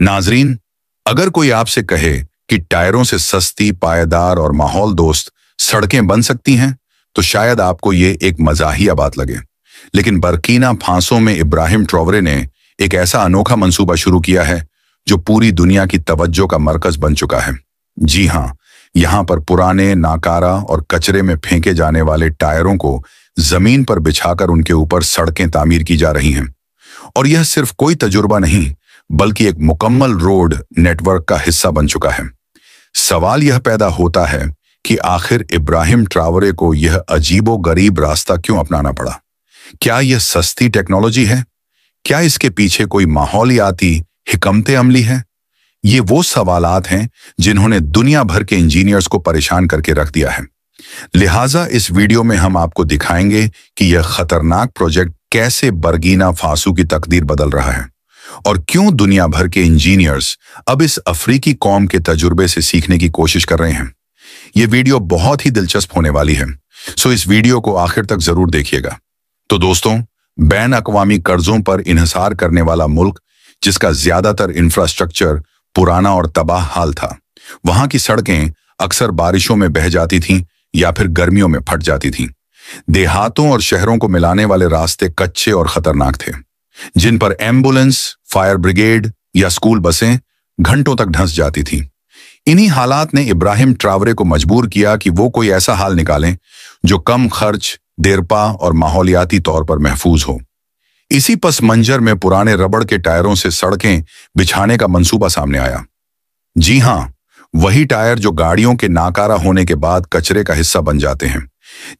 नाजरीन, अगर कोई आपसे कहे कि टायरों से सस्ती, पायदार और माहौल दोस्त सड़कें बन सकती हैं, तो शायद आपको ये एक मजाहिया बात लगे। लेकिन बर्किना फासो में इब्राहिम ट्रॉवरे ने एक ऐसा अनोखा मंसूबा शुरू किया है जो पूरी दुनिया की तवज्जो का मरकज बन चुका है। जी हाँ, यहाँ पर पुराने, नाकारा और कचरे में फेंके जाने वाले टायरों को जमीन पर बिछाकर उनके ऊपर सड़कें तामीर की जा रही हैं। और यह सिर्फ कोई तजुर्बा नहीं, बल्कि एक मुकम्मल रोड नेटवर्क का हिस्सा बन चुका है। सवाल यह पैदा होता है कि आखिर इब्राहिम ट्रॉवरे को यह अजीबो गरीब रास्ता क्यों अपनाना पड़ा? क्या यह सस्ती टेक्नोलॉजी है? क्या इसके पीछे कोई माहौलियाती हिकमत अमली है? ये वो सवालात हैं जिन्होंने दुनिया भर के इंजीनियर्स को परेशान करके रख दिया है। लिहाजा इस वीडियो में हम आपको दिखाएंगे कि यह खतरनाक प्रोजेक्ट कैसे बर्किना फासो की तकदीर बदल रहा है और क्यों दुनिया भर के इंजीनियर्स अब इस अफ्रीकी कौम के तजुर्बे से सीखने की कोशिश कर रहे हैं। यह वीडियो बहुत ही दिलचस्प होने वाली है, सो इस वीडियो को आखिर तक जरूर देखिएगा। तो दोस्तों, बैन अक़वामी कर्जों पर इन्हिसार करने वाला मुल्क, जिसका ज्यादातर इंफ्रास्ट्रक्चर पुराना और तबाह हाल था, वहां की सड़कें अक्सर बारिशों में बह जाती थीं या फिर गर्मियों में फट जाती थीं। देहातों और शहरों को मिलाने वाले रास्ते कच्चे और खतरनाक थे, जिन पर एम्बुलेंस, फायर ब्रिगेड या स्कूल बसें घंटों तक धंस जाती थीं। इन्हीं हालात ने इब्राहिम ट्रॉवरे को मजबूर किया कि वो कोई ऐसा हाल निकालें जो कम खर्च, देरपा और माहौलियाती तौर पर महफूज हो। इसी पस मंजर में पुराने रबड़ के टायरों से सड़कें बिछाने का मंसूबा सामने आया। जी हाँ, वही टायर जो गाड़ियों के नाकारा होने के बाद कचरे का हिस्सा बन जाते हैं,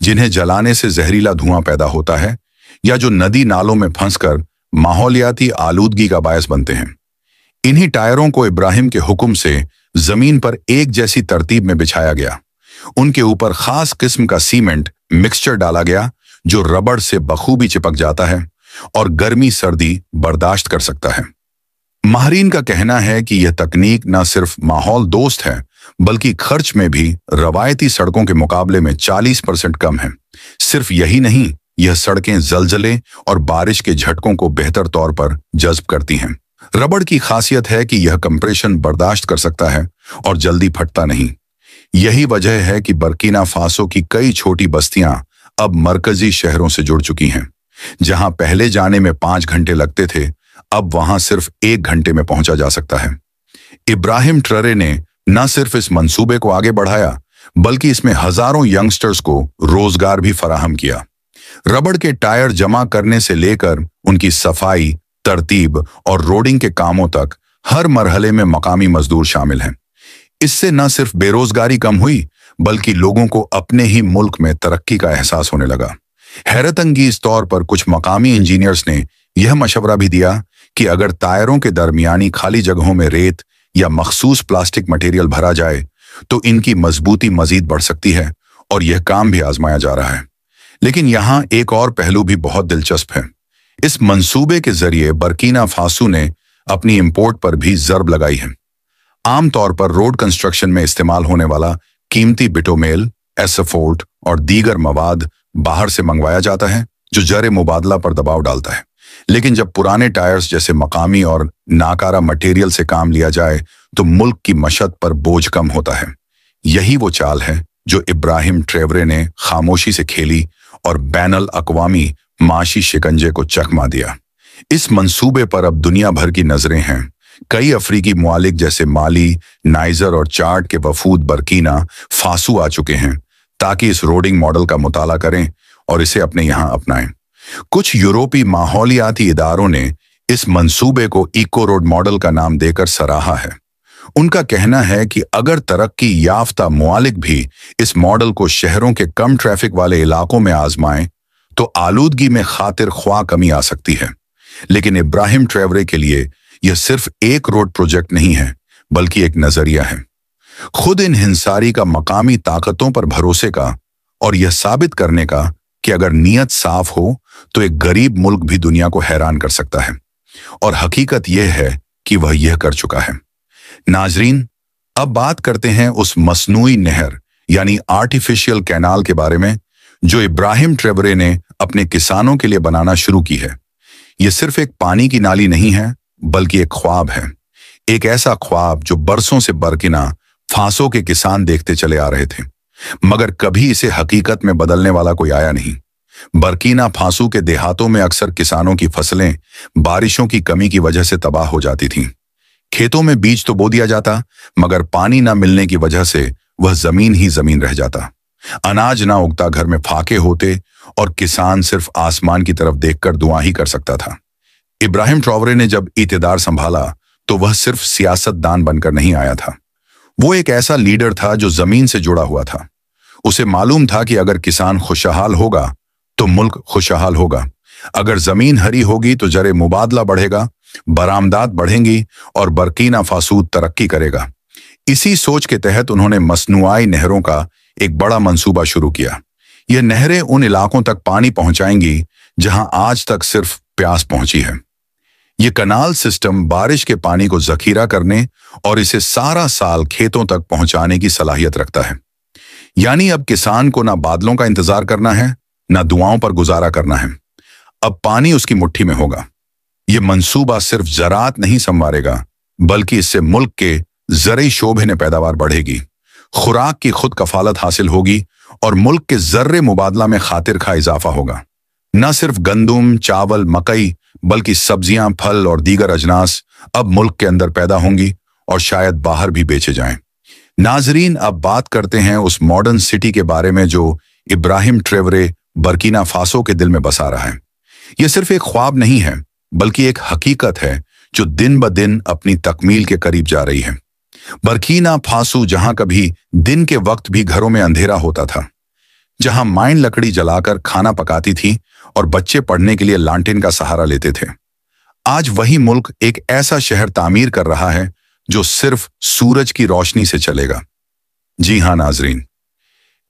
जिन्हें जलाने से जहरीला धुआं पैदा होता है या जो नदी नालों में फंसकर माहौलियाती आलूदगी का बायस बनते हैं। इन्हीं टायरों को इब्राहिम के हुक्म से जमीन पर एक जैसी तरतीब में बिछाया गया। उनके ऊपर खास किस्म का सीमेंट मिक्सचर डाला गया जो रबड़ से बखूबी चिपक जाता है और गर्मी सर्दी बर्दाश्त कर सकता है। माहिरीन का कहना है कि यह तकनीक न सिर्फ माहौल दोस्त है, बल्कि खर्च में भी रवायती सड़कों के मुकाबले में 40% कम है। सिर्फ यही नहीं, यह सड़कें जलजले और बारिश के झटकों को बेहतर तौर पर जज्ब करती हैं। रबड़ की खासियत है कि यह कंप्रेशन बर्दाश्त कर सकता है और जल्दी फटता नहीं। यही वजह है कि बर्किना फासो की कई छोटी बस्तियां अब मरकजी शहरों से जुड़ चुकी हैं। जहां पहले जाने में 5 घंटे लगते थे, अब वहां सिर्फ 1 घंटे में पहुंचा जा सकता है। इब्राहिम ट्रॉवरे ने न सिर्फ इस मंसूबे को आगे बढ़ाया, बल्कि इसमें हजारों यंगस्टर्स को रोजगार भी फराहम किया। रबड़ के टायर जमा करने से लेकर उनकी सफाई, तरतीब और रोडिंग के कामों तक हर मरहले में मकामी मजदूर शामिल हैं। इससे न सिर्फ बेरोजगारी कम हुई, बल्कि लोगों को अपने ही मुल्क में तरक्की का एहसास होने लगा। हैरत अंगेज तौर पर कुछ मकामी इंजीनियर्स ने यह मशवरा भी दिया कि अगर टायरों के दरमियानी खाली जगहों में रेत या मखसूस प्लास्टिक मटेरियल भरा जाए तो इनकी मजबूती मजीद बढ़ सकती है, और यह काम भी आजमाया जा रहा है। लेकिन यहाँ एक और पहलू भी बहुत दिलचस्प है। इस मंसूबे के जरिए बर्किना फासो ने अपनी इंपोर्ट पर भी ज़र्ब लगाई है। आमतौर पर रोड कंस्ट्रक्शन में इस्तेमाल होने वाला कीमती बिटोमेल, एसफोल्ट और दीगर मवाद बाहर से मंगवाया जाता है, जो जरे मुबादला पर दबाव डालता है। लेकिन जब पुराने टायर्स जैसे मकामी और नाकारा मटेरियल से काम लिया जाए तो मुल्क की मशत पर बोझ कम होता है। यही वो चाल है जो इब्राहिम ट्रॉवरे ने खामोशी से खेली और बैनुल अक़वामी माशी शिकंजे को चकमा दिया। इस मंसूबे पर अब दुनिया भर की नजरें हैं। कई अफ्रीकी मुआलिक जैसे माली, नाइजर और चाड के वफूद बर्किना फासो आ चुके हैं ताकि इस रोडिंग मॉडल का मुताला करें और इसे अपने यहाँ अपनाएं। कुछ यूरोपीय माहौलियाती इदारों ने इस मंसूबे को इको रोड मॉडल का नाम देकर सराहा है। उनका कहना है कि अगर तरक्की याफ्ता मुआलिक भी इस मॉडल को शहरों के कम ट्रैफिक वाले इलाकों में आजमाएं तो आलूदगी में खातिर ख्वाह कमी आ सकती है। लेकिन इब्राहिम ट्रॉवरे के लिए यह सिर्फ एक रोड प्रोजेक्ट नहीं है, बल्कि एक नजरिया है, खुद इन्हिसारी का, मकामी ताकतों पर भरोसे का, और यह साबित करने का कि अगर नीयत साफ हो तो एक गरीब मुल्क भी दुनिया को हैरान कर सकता है। और हकीकत यह है कि वह यह कर चुका है। नाजरीन, अब बात करते हैं उस मसनूई नहर यानी आर्टिफिशियल कैनाल के बारे में जो इब्राहिम ट्रॉवरे ने अपने किसानों के लिए बनाना शुरू की है। यह सिर्फ एक पानी की नाली नहीं है, बल्कि एक ख्वाब है। एक ऐसा ख्वाब जो बरसों से बरकीना फासो के किसान देखते चले आ रहे थे, मगर कभी इसे हकीकत में बदलने वाला कोई आया नहीं। बरकीना फासो के देहातों में अक्सर किसानों की फसलें बारिशों की कमी की वजह से तबाह हो जाती थीं। खेतों में बीज तो बो दिया जाता, मगर पानी न मिलने की वजह से वह जमीन ही जमीन रह जाता। अनाज ना उगता, घर में फाके होते और किसान सिर्फ आसमान की तरफ देखकर दुआ ही कर सकता था। इब्राहिम ट्रॉवरे ने जब इक़्तिदार संभाला तो वह सिर्फ सियासतदान बनकर नहीं आया था। वो एक ऐसा लीडर था जो जमीन से जुड़ा हुआ था। उसे मालूम था कि अगर किसान खुशहाल होगा तो मुल्क खुशहाल होगा। अगर जमीन हरी होगी तो जरे मुबादला बढ़ेगा, बरामदात बढ़ेंगी और बरकीना फासो तरक्की करेगा। इसी सोच के तहत उन्होंने मसनूआई नहरों का एक बड़ा मंसूबा शुरू किया। यह नहरें उन इलाकों तक पानी पहुंचाएंगी जहां आज तक सिर्फ प्यास पहुंची है। ये कनाल सिस्टम बारिश के पानी को जखीरा करने और इसे सारा साल खेतों तक पहुंचाने की सलाहियत रखता है। यानी अब किसान को ना बादलों का इंतजार करना है, ना दुआओं पर गुजारा करना है। अब पानी उसकी मुट्ठी में होगा। ये मंसूबा सिर्फ ज़राअत नहीं संवारेगा, बल्कि इससे मुल्क के ज़रई शोबे में पैदावार बढ़ेगी, खुराक की खुद कफालत हासिल होगी और मुल्क के ज़र्रे मुबादला में खातिर खा इजाफा होगा। न सिर्फ गंदुम, चावल, मकई, बल्कि सब्जियां, फल और दीगर अजनास अब मुल्क के अंदर पैदा होंगी और शायद बाहर भी बेचे जाएं। नाजरीन, अब बात करते हैं उस मॉडर्न सिटी के बारे में जो इब्राहिम ट्रैवरे बरकीना फासो के दिल में बसा रहा है। यह सिर्फ एक ख्वाब नहीं है, बल्कि एक हकीकत है जो दिन ब दिन अपनी तकमील के करीब जा रही है। बरकीना फासो, जहां कभी दिन के वक्त भी घरों में अंधेरा होता था, जहां माइन लकड़ी जलाकर खाना पकाती थी और बच्चे पढ़ने के लिए लालटेन का सहारा लेते थे, आज वही मुल्क एक ऐसा शहर तामीर कर रहा है जो सिर्फ सूरज की रोशनी से चलेगा। जी हां नाजरीन,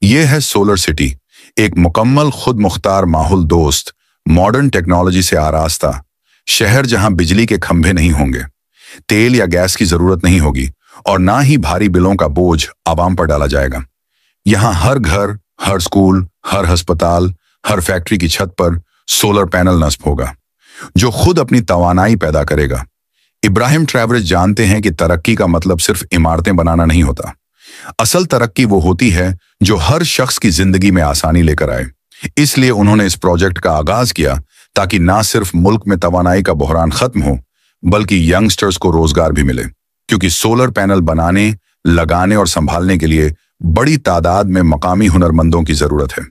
यह है सोलर सिटी, एक मुकम्मल खुद मुख्तार माहौल दोस्त मॉडर्न टेक्नोलॉजी से आरास्ता शहर जहां बिजली के खंभे नहीं होंगे, तेल या गैस की जरूरत नहीं होगी और ना ही भारी बिलों का बोझ आवाम पर डाला जाएगा। यहां हर घर, हर स्कूल, हर अस्पताल, हर फैक्ट्री की छत पर सोलर पैनल नस्ब होगा जो खुद अपनी तवानाई पैदा करेगा। इब्राहिम ट्रैवरे जानते हैं कि तरक्की का मतलब सिर्फ इमारतें बनाना नहीं होता। असल तरक्की वो होती है जो हर शख्स की जिंदगी में आसानी लेकर आए। इसलिए उन्होंने इस प्रोजेक्ट का आगाज किया ताकि ना सिर्फ मुल्क में तवानाई का बहरान खत्म हो, बल्कि यंगस्टर्स को रोजगार भी मिले, क्योंकि सोलर पैनल बनाने, लगाने और संभालने के लिए बड़ी तादाद में मकामी हुनरमंदों की जरूरत है।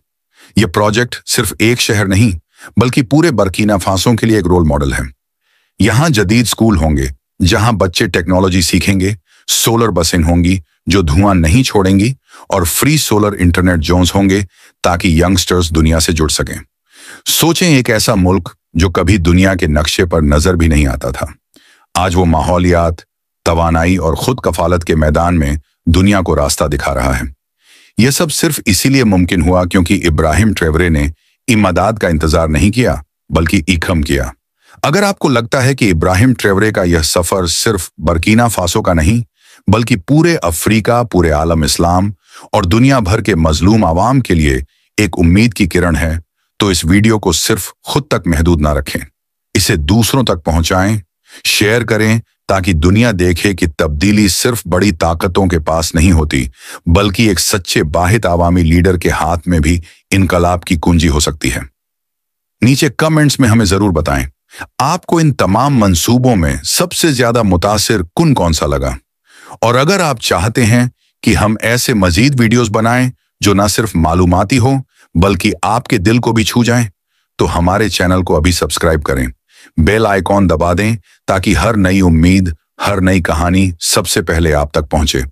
यह प्रोजेक्ट सिर्फ एक शहर नहीं, बल्कि पूरे बरकीना फासो के लिए एक रोल मॉडल है। यहां जदीद स्कूल होंगे जहां बच्चे टेक्नोलॉजी सीखेंगे, सोलर बसें होंगी जो धुआं नहीं छोड़ेंगी और फ्री सोलर इंटरनेट जोन्स होंगे ताकि यंगस्टर्स दुनिया से जुड़ सकें। सोचें, एक ऐसा मुल्क जो कभी दुनिया के नक्शे पर नजर भी नहीं आता था, आज वो माहौलियात, तवानाई और खुद कफालत के मैदान में दुनिया को रास्ता दिखा रहा है। यह सब सिर्फ इसीलिए मुमकिन हुआ क्योंकि इब्राहिम ट्रैवरे ने इमदाद का इंतजार नहीं किया, बल्कि इकम किया। अगर आपको लगता है कि इब्राहिम ट्रैवरे का यह सफर सिर्फ बरकीना फासो का नहीं, बल्कि पूरे अफ्रीका, पूरे आलम इस्लाम और दुनिया भर के मजलूम आवाम के लिए एक उम्मीद की किरण है, तो इस वीडियो को सिर्फ खुद तक महदूद ना रखें। इसे दूसरों तक पहुंचाएं, शेयर करें, ताकि दुनिया देखे कि तब्दीली सिर्फ बड़ी ताकतों के पास नहीं होती, बल्कि एक सच्चे बाहित आवामी लीडर के हाथ में भी इनकलाब की कुंजी हो सकती है। नीचे कमेंट्स में हमें जरूर बताएं, आपको इन तमाम मंसूबों में सबसे ज्यादा मुतासिर कौन सा लगा। और अगर आप चाहते हैं कि हम ऐसे मजीद वीडियोस बनाएं जो न सिर्फ मालूमाती हो, बल्कि आपके दिल को भी छू जाएं, तो हमारे चैनल को अभी सब्सक्राइब करें, बेल आइकॉन दबा दें ताकि हर नई उम्मीद, हर नई कहानी सबसे पहले आप तक पहुंचे।